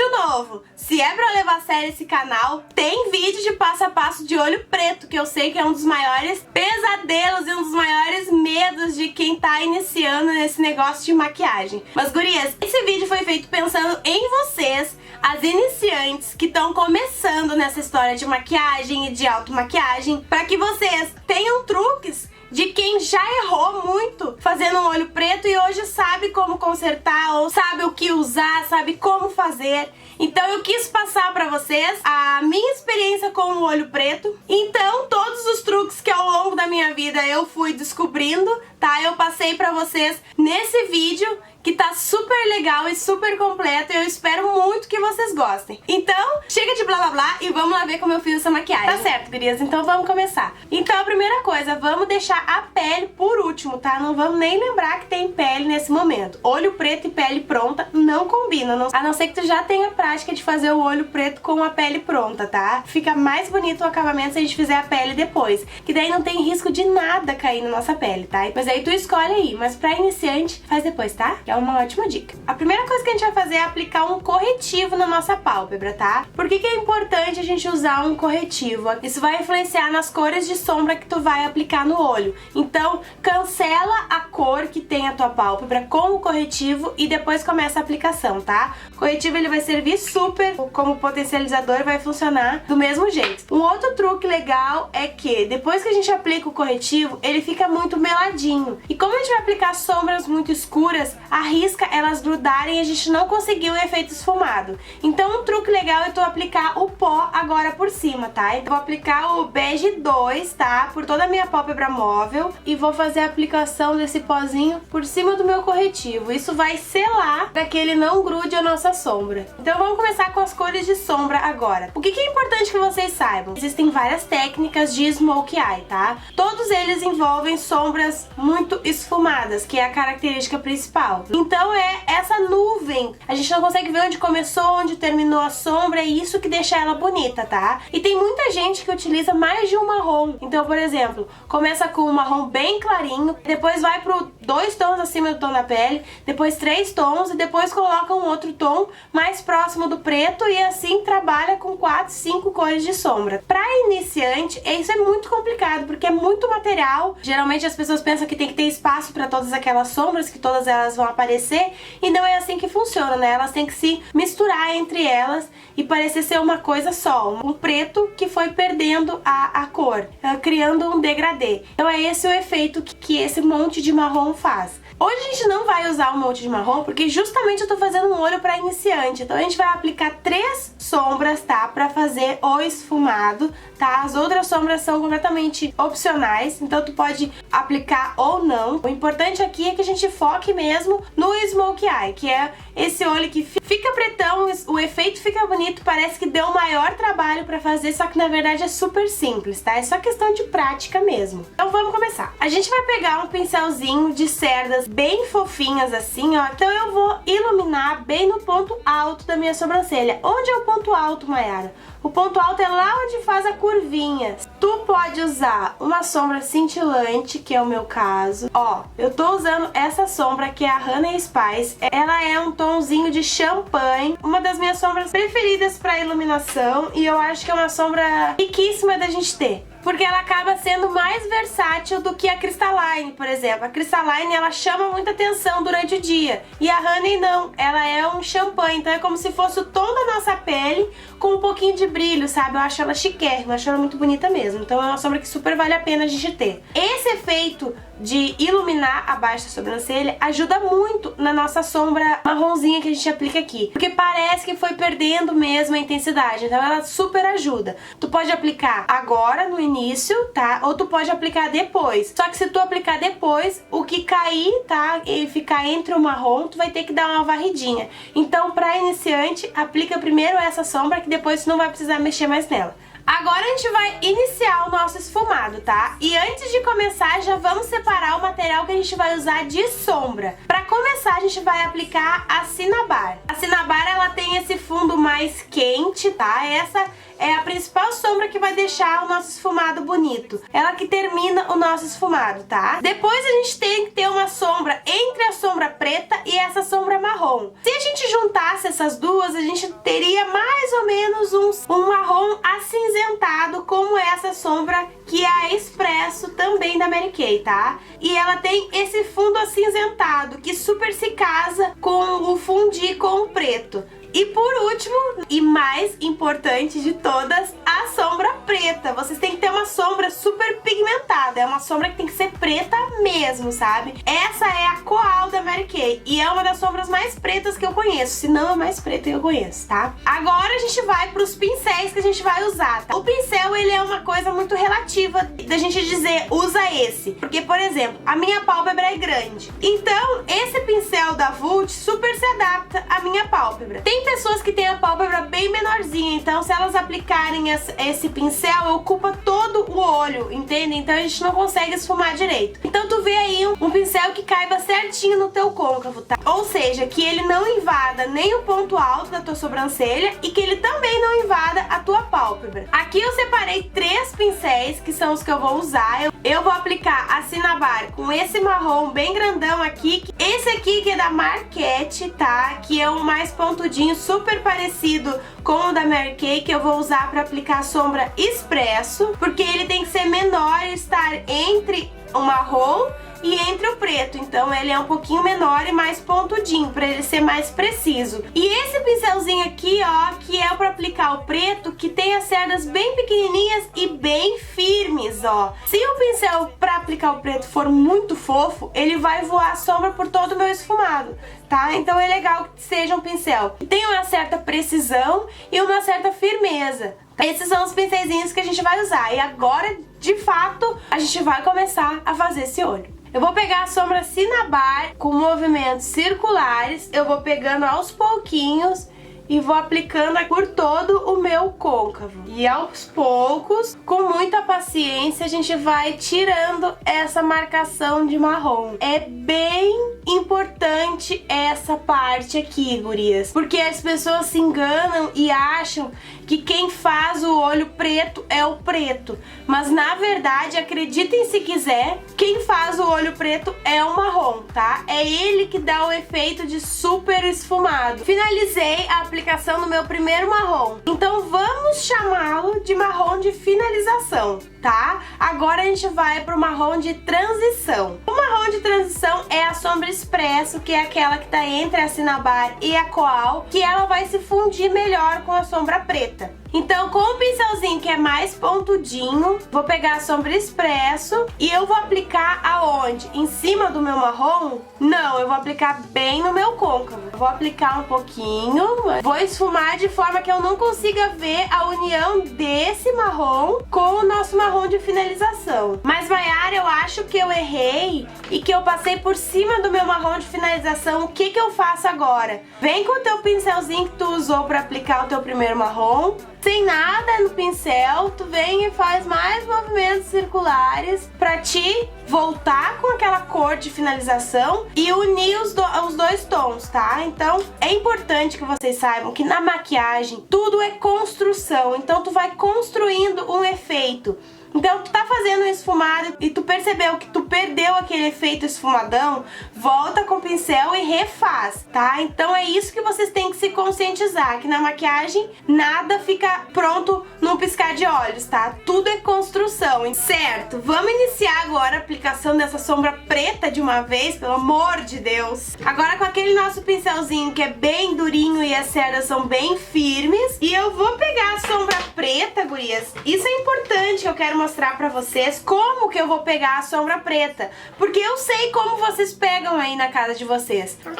vídeo novo. Se é pra levar a sério esse canal, tem vídeo de passo a passo de olho preto, que eu sei que é um dos maiores pesadelos e um dos maiores medos de quem tá iniciando nesse negócio de maquiagem. Mas gurias, esse vídeo foi feito pensando em vocês, as iniciantes que estão começando nessa história de maquiagem e de automaquiagem, para que vocês tenham truques de quem já errou muito fazendo um olho preto e hoje sabe como consertar, ou sabe o que usar, sabe como fazer. Então eu quis passar pra vocês a minha experiência com o olho preto. Então todos os truques que ao longo da minha vida eu fui descobrindo, tá? Eu passei pra vocês nesse vídeo, que tá super legal e super completo, e eu espero muito que vocês gostem. Então, chega de blá blá blá e vamos lá ver como eu fiz essa maquiagem. Tá certo, gurias? Então vamos começar. Então a primeira coisa, vamos deixar a pele por último, tá? Não vamos nem lembrar que tem pele nesse momento. Olho preto e pele pronta não combinam, a não ser que tu já tenha prática de fazer o olho preto com a pele pronta, tá? Fica mais bonito o acabamento se a gente fizer a pele depois, que daí não tem risco de nada cair na nossa pele, tá? Mas aí tu escolhe aí, mas pra iniciante, faz depois, tá? É uma ótima dica. A primeira coisa que a gente vai fazer é aplicar um corretivo na nossa pálpebra, tá? Por que é importante a gente usar um corretivo? Isso vai influenciar nas cores de sombra que tu vai aplicar no olho. Então, cancela a cor que tem a tua pálpebra com o corretivo e depois começa a aplicação, tá? O corretivo ele vai servir super como potencializador, vai funcionar do mesmo jeito. Um outro truque legal é que depois que a gente aplica o corretivo, ele fica muito meladinho. E como a gente vai aplicar sombras muito escuras, arrisca elas grudarem e a gente não conseguir o efeito esfumado. Então um truque legal é tu aplicar o pó agora por cima, tá? Eu vou aplicar o bege 2, tá? Por toda a minha pálpebra móvel e vou fazer a aplicação desse pozinho por cima do meu corretivo. Isso vai selar para que ele não grude a nossa sombra. Então vamos começar com as cores de sombra agora. O que é importante que vocês saibam? Existem várias técnicas de smoke eye, tá? Todos eles envolvem sombras muito esfumadas, que é a característica principal. Então é essa nuvem. A gente não consegue ver onde começou, onde terminou a sombra, é isso que deixa ela bonita, tá? E tem muita gente que utiliza mais de um marrom. Então, por exemplo, começa com um marrom bem clarinho, depois vai pro 2 tons acima do tom da pele, depois 3 tons e depois coloca um outro tom mais próximo do preto e assim trabalha com 4, 5 cores de sombra. Pra iniciante, isso é muito complicado porque é muito material. Geralmente as pessoas pensam que tem que ter espaço para todas aquelas sombras, que todas elas vão aparecer, e não é assim que funciona, né? Elas têm que se misturar entre elas e parecer ser uma coisa só, um preto que foi perdendo a cor, criando um degradê. Então é esse o efeito que esse monte de marrom faz. Hoje a gente não vai usar um monte de marrom, porque justamente eu tô fazendo um olho para iniciante. Então a gente vai aplicar 3 sombras, tá? Pra fazer o esfumado, tá? As outras sombras são completamente opcionais, então tu pode aplicar ou não. O importante aqui é que a gente foque mesmo no smoke eye, que é esse olho que fica pretão, o efeito fica bonito, parece que deu o maior trabalho pra fazer, só que na verdade é super simples, tá? É só questão de prática mesmo. Então vamos começar. A gente vai pegar um pincelzinho de cerdas bem fofinhas assim, ó. Então eu vou iluminar bem no ponto alto da minha sobrancelha. Onde é o ponto alto, Mayara? O ponto alto é lá onde faz a curvinha. Tu pode usar uma sombra cintilante, que é o meu caso. Ó, eu tô usando essa sombra que é a Honey Spice. Ela é um tomzinho de champanhe, uma das minhas sombras preferidas para iluminação, e eu acho que é uma sombra riquíssima da gente ter, porque ela acaba sendo mais versátil do que a Crystalline, por exemplo. A Crystalline, ela chama muita atenção durante o dia, e a Honey não, ela é um champanhe, então é como se fosse o tom da nossa pele com um pouquinho de brilho, sabe? Eu acho ela chiquérrima, eu acho ela muito bonita mesmo, então é uma sombra que super vale a pena a gente ter. Esse efeito de iluminar abaixo da sobrancelha ajuda muito na nossa sombra marronzinha que a gente aplica aqui, porque parece que foi perdendo mesmo a intensidade, então ela super ajuda. Tu pode aplicar agora no início, tá? Ou tu pode aplicar depois. Só que se tu aplicar depois, o que cair, tá? E ficar entre o marrom, tu vai ter que dar uma varridinha. Então, pra iniciante, aplica primeiro essa sombra, que depois tu não vai precisar mexer mais nela. Agora a gente vai iniciar o nosso esfumado, tá? E antes de começar, já vamos separar o material que a gente vai usar de sombra. Pra começar, a gente vai aplicar a Cinnabar. A Cinnabar, ela tem esse fundo mais quente, tá? Essa é a principal sombra que vai deixar o nosso esfumado bonito. Ela que termina o nosso esfumado, tá? Depois a gente tem que ter uma sombra entre a sombra preta e essa sombra marrom. Se a gente juntasse essas duas, a gente teria mais ou menos um marrom acinzentado, como essa sombra que é a Expresso, também da Mary Kay, tá? E ela tem esse fundo acinzentado que super se casa com o fundi com o preto. E por último, e mais importante de todas, a sombra preta. Vocês têm que ter uma sombra super pigmentada. É uma sombra que tem que ser preta mesmo, sabe? Essa é a Coal da Mary Kay. E é uma das sombras mais pretas que eu conheço. Se não, a mais preta que eu conheço, tá? Agora a gente vai pros pincéis que a gente vai usar, tá? O pincel, ele é uma coisa muito relativa da gente dizer, usa esse. Porque, por exemplo, a minha pálpebra é grande. Então, esse pincel da Vult super se adapta à minha pálpebra. Tem pessoas que têm a pálpebra bem menorzinha, então se elas aplicarem esse pincel, ocupa todo o olho, entende? Então a gente não consegue esfumar direito. Então tu vê aí um pincel que caiba certinho no teu côncavo, tá? Ou seja, que ele não invada nem o ponto alto da tua sobrancelha e que ele também não invada a tua pálpebra. Aqui eu separei 3 pincéis, que são os que eu vou usar. Eu vou aplicar a Cinnabar com esse marrom bem grandão aqui. Esse aqui que é da Marquette, tá? Que é o mais pontudinho, super parecido com o da Mary Kay, que eu vou usar para aplicar a sombra Expresso, porque ele tem que ser menor e estar entre o marrom e entre o preto, então ele é um pouquinho menor e mais pontudinho, para ele ser mais preciso. E esse pincelzinho aqui, ó, que é para aplicar o preto, que tem as cerdas bem pequenininhas e bem firmes, ó. Se o pincel para aplicar o preto for muito fofo, ele vai voar a sombra por todo o meu esfumado, tá? Então é legal que seja um pincel que tenha uma certa precisão e uma certa firmeza. Esses são os pincelzinhos que a gente vai usar. E agora, de fato, a gente vai começar a fazer esse olho. Eu vou pegar a sombra Cinnabar com movimentos circulares. Eu vou pegando aos pouquinhos e vou aplicando por todo o meu côncavo. E aos poucos, com muita paciência, a gente vai tirando essa marcação de marrom. É bem importante essa parte aqui, gurias, porque as pessoas se enganam e acham que quem faz o olho preto é o preto. Mas na verdade, acreditem se quiser, quem faz o olho preto é o marrom, tá? É ele que dá o efeito de super esfumado. Finalizei a aplicação do meu primeiro marrom, então vamos chamá-lo de marrom de finalização, tá? Agora a gente vai pro marrom de transição. O marrom de transição é a sombra Expresso, que é aquela que tá entre a Cinnabar e a Coal, que ela vai se fundir melhor com a sombra preta. Então, com o pincelzinho que é mais pontudinho, vou pegar a sombra Expresso e eu vou aplicar aonde? Em cima do meu marrom? Não, eu vou aplicar bem no meu côncavo. Eu vou aplicar um pouquinho, vou esfumar de forma que eu não consiga ver a união desse marrom com o nosso marrom de finalização. Mas, Mayara, eu acho que eu errei e que eu passei por cima do meu marrom de finalização. O que eu faço agora? Vem com o teu pincelzinho que tu usou para aplicar o teu primeiro marrom. Sem nada no pincel, tu vem e faz mais movimentos circulares pra te voltar com aquela cor de finalização e unir os dois tons, tá? Então, é importante que vocês saibam que na maquiagem tudo é construção, então tu vai construindo um efeito. Então, tu tá fazendo um esfumado e tu percebeu que tu perdeu aquele efeito esfumadão, volta com o pincel e refaz, tá? Então é isso que vocês têm que se conscientizar, que na maquiagem nada fica pronto num piscar de olhos, tá? Tudo é construção, certo? Vamos iniciar agora a aplicação dessa sombra preta de uma vez, pelo amor de Deus. Agora com aquele nosso pincelzinho que é bem durinho e as cerdas são bem firmes, e eu vou pegar a sombra preta, gurias. Isso é importante, que eu quero mostrar pra vocês como que eu vou pegar a sombra preta, porque eu sei como vocês pegam aí na casa de vocês. Meu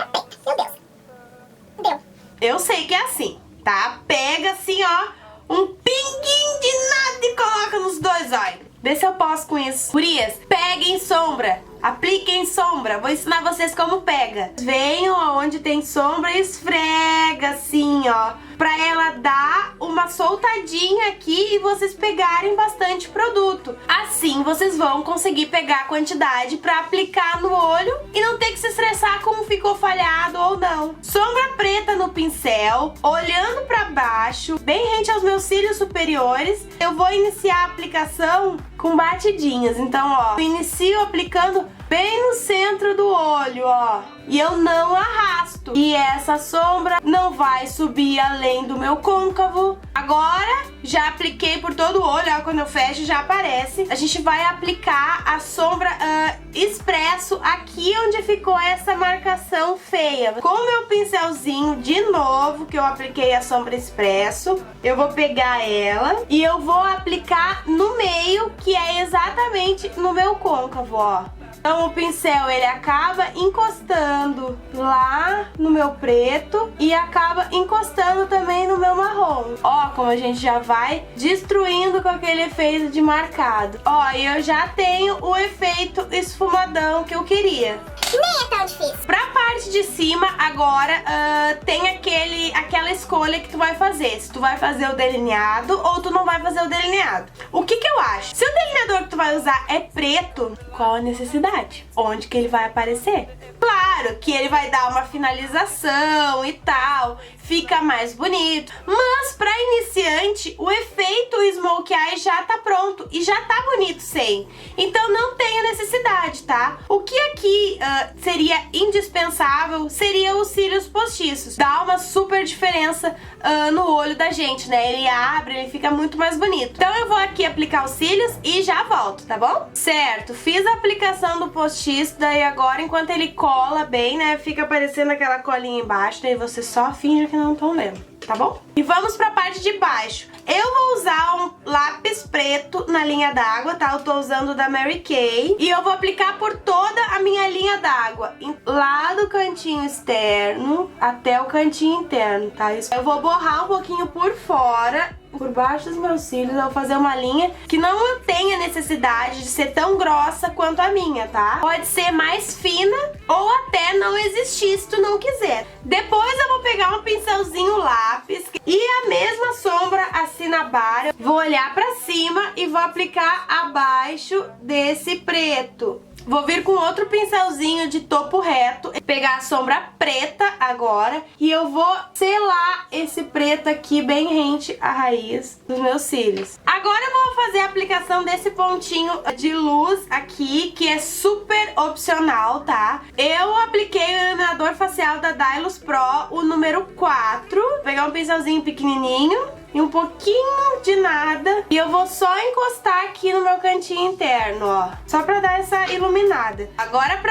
Deus. Deu. Eu sei que é assim, tá? Pega assim, ó, um pinguinho de nada e coloca nos dois olhos. Vê se eu posso com isso. Gurias, peguem sombra, apliquem sombra. Vou ensinar vocês como pega. Venham aonde tem sombra e esfrega assim, ó, pra ela dar uma soltadinha aqui e vocês pegarem bastante produto. Assim vocês vão conseguir pegar a quantidade pra aplicar no olho e não ter que se estressar com ficou falhado ou não. Sombra preta no pincel, olhando pra baixo, bem rente aos meus cílios superiores. Eu vou iniciar a aplicação com batidinhas. Então, ó, eu inicio aplicando bem no centro do olho, ó. E eu não arrasto. E essa sombra não vai subir além do meu côncavo. Agora, já apliquei por todo o olho, ó. Quando eu fecho, já aparece. A gente vai aplicar a sombra expresso aqui onde ficou essa marcação feia. Com o meu pincelzinho, de novo, que eu apliquei a sombra expresso, eu vou pegar ela e eu vou aplicar no meio, que é exatamente no meu côncavo, ó. Então o pincel ele acaba encostando lá no meu preto e acaba encostando também no meu marrom. Ó, como a gente já vai destruindo com aquele efeito de marcado. Ó, e eu já tenho o efeito esfumadão que eu queria. Nem é tão difícil. Pra parte de cima, agora, tem aquela escolha que tu vai fazer. Se tu vai fazer o delineado ou tu não vai fazer o delineado. O que que eu acho? Se o delineador que tu vai usar é preto, qual a necessidade? Onde que ele vai aparecer? Claro que ele vai dar uma finalização e tal, fica mais bonito. Mas pra iniciante, o efeito Smoke Eye já tá pronto e já tá bonito sem. Então não tem necessidade, tá? O que aqui seria indispensável seria os cílios postiços. Dá uma super diferença no olho da gente, né? Ele abre, ele fica muito mais bonito. Então eu vou aqui aplicar os cílios e já volto, tá bom? Certo, fiz a aplicação do postiço, daí agora enquanto ele cola bem, né? Fica aparecendo aquela colinha embaixo, daí você só finge que não estão vendo, tá bom? E vamos pra parte de baixo. Eu vou usar um lápis preto na linha d'água, tá? Eu tô usando o da Mary Kay. E eu vou aplicar por toda a minha linha d'água, lá do cantinho externo até o cantinho interno, tá? Eu vou borrar um pouquinho por fora, por baixo dos meus cílios. Eu vou fazer uma linha que não tenha necessidade de ser tão grossa quanto a minha, tá? Pode ser mais fina ou até não existir se tu não quiser. Depois eu vou pegar um pincelzinho lápis e a mesma sombra assim na barra. Vou olhar pra cima e vou aplicar abaixo desse preto. Vou vir com outro pincelzinho de topo reto, pegar a sombra preta agora e eu vou selar esse preto aqui bem rente à raiz dos meus cílios. Agora eu vou fazer a aplicação desse pontinho de luz aqui, que é super opcional, tá? Eu apliquei o iluminador facial da Dylos Pro, o número 4. Vou pegar um pincelzinho pequenininho e um pouquinho de nada. E eu vou só encostar aqui no meu cantinho interno, ó. Só pra dar essa iluminada. Agora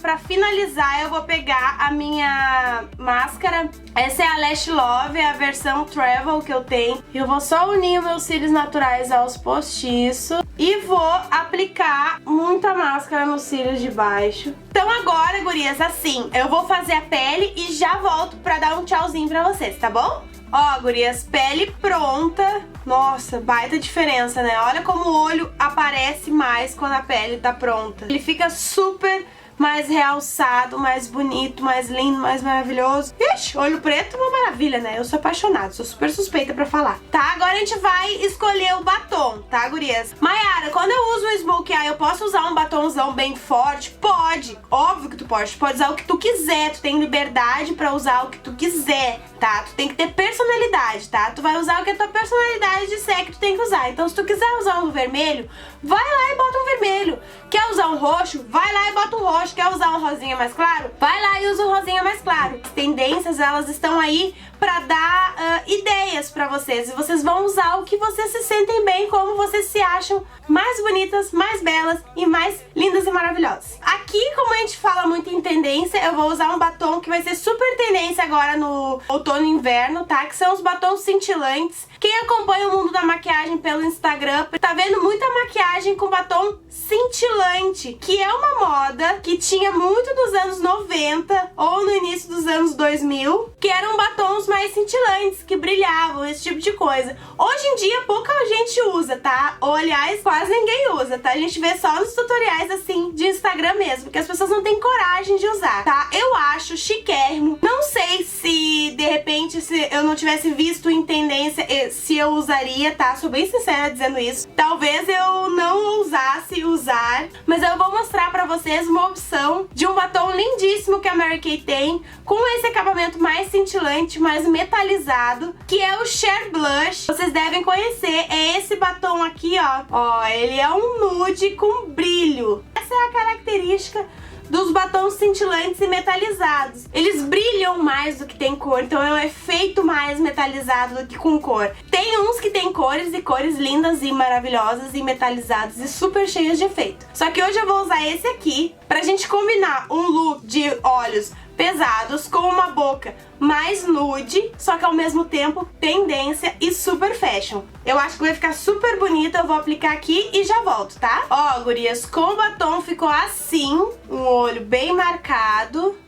pra finalizar, eu vou pegar a minha máscara. Essa é a Lash Love, é a versão Travel que eu tenho. Eu vou só unir os meus cílios naturais aos postiços. E vou aplicar muita máscara nos cílios de baixo. Então agora, gurias, assim, eu vou fazer a pele e já volto pra dar um tchauzinho pra vocês, tá bom? Ó, gurias, pele pronta. Nossa, baita diferença, né? Olha como o olho aparece mais quando a pele tá pronta. Ele fica super mais realçado, mais bonito, mais lindo, mais maravilhoso. Ixi, olho preto é uma maravilha, né? Eu sou apaixonada, sou super suspeita pra falar. Tá, agora a gente vai escolher o batom, tá, gurias? Maiara, quando eu uso o Smoke Eye, eu posso usar um batomzão bem forte? Pode, óbvio que tu pode. Tu pode usar o que tu quiser, tu tem liberdade pra usar o que tu quiser, tá? Tu tem que ter personalidade, tá? Tu vai usar o que a tua personalidade disser que tu tem que usar. Então se tu quiser usar um vermelho, vai lá e bota um vermelho. Quer usar um roxo? Vai lá e bota um roxo. Quer usar um rosinha mais claro? Vai lá e usa um rosinha mais claro. As tendências, elas estão aí pra dar ideias pra vocês. E vocês vão usar o que vocês se sentem bem, como vocês se acham mais bonitas, mais belas e mais lindas e maravilhosas. Aqui, como a gente fala muito em tendência, eu vou usar um batom que vai ser super tendência agora no outono e inverno, tá? Que são os batons cintilantes. Quem acompanha o mundo da maquiagem pelo Instagram tá vendo muita maquiagem com batom cintilante, que é uma moda que tinha muito dos anos 90 ou no início dos anos 2000, que eram batons mais cintilantes, que brilhavam, esse tipo de coisa. Hoje em dia pouca gente usa, tá? Ou aliás, quase ninguém usa, tá? A gente vê só nos tutoriais assim de Instagram mesmo, porque as pessoas não têm coragem de usar, tá? Eu acho chiquérrimo. Não sei se de repente se eu não tivesse visto em tendência se eu usaria, tá? Sou bem sincera dizendo isso. Talvez eu não ousasse usar, mas eu vou mostrar pra vocês uma opção de um batom lindíssimo que a Mary Kay tem, com esse acabamento mais cintilante, mais metalizado, que é o Sheer Blush. Vocês devem conhecer, é esse batom aqui, ó. Ó, ele é um nude com brilho. Essa é a característica dos batons cintilantes e metalizados. Eles brilham mais do que tem cor, então é um efeito mais metalizado do que com cor. Tem uns que tem cores e cores lindas e maravilhosas e metalizados e super cheios de efeito. Só que hoje eu vou usar esse aqui pra gente combinar um look de olhos pesados com uma boca mais nude, só que ao mesmo tempo tendência e super fashion. Eu acho que vai ficar super bonita, eu vou aplicar aqui e já volto, tá? Ó, gurias, com o batom ficou assim, um olho bem marcado,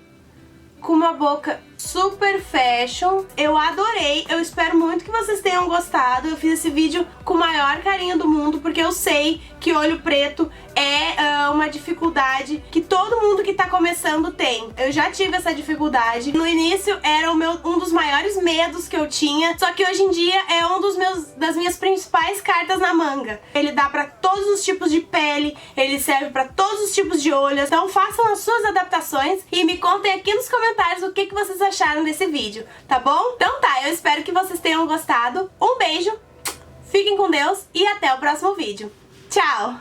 com uma boca super fashion. Eu adorei, eu espero muito que vocês tenham gostado. Eu fiz esse vídeo com o maior carinho do mundo, porque eu sei que olho preto é uma dificuldade que todo mundo que tá começando tem. Eu já tive essa dificuldade. No início era um dos maiores medos que eu tinha, só que hoje em dia é das minhas principais cartas na manga. Ele dá pra todos os tipos de pele, ele serve pra todos os tipos de olhos. Então façam as suas adaptações e me contem aqui nos comentários o que vocês acharam desse vídeo, tá bom? Então tá, eu espero que vocês tenham gostado. Um beijo, fiquem com Deus e até o próximo vídeo. Tchau!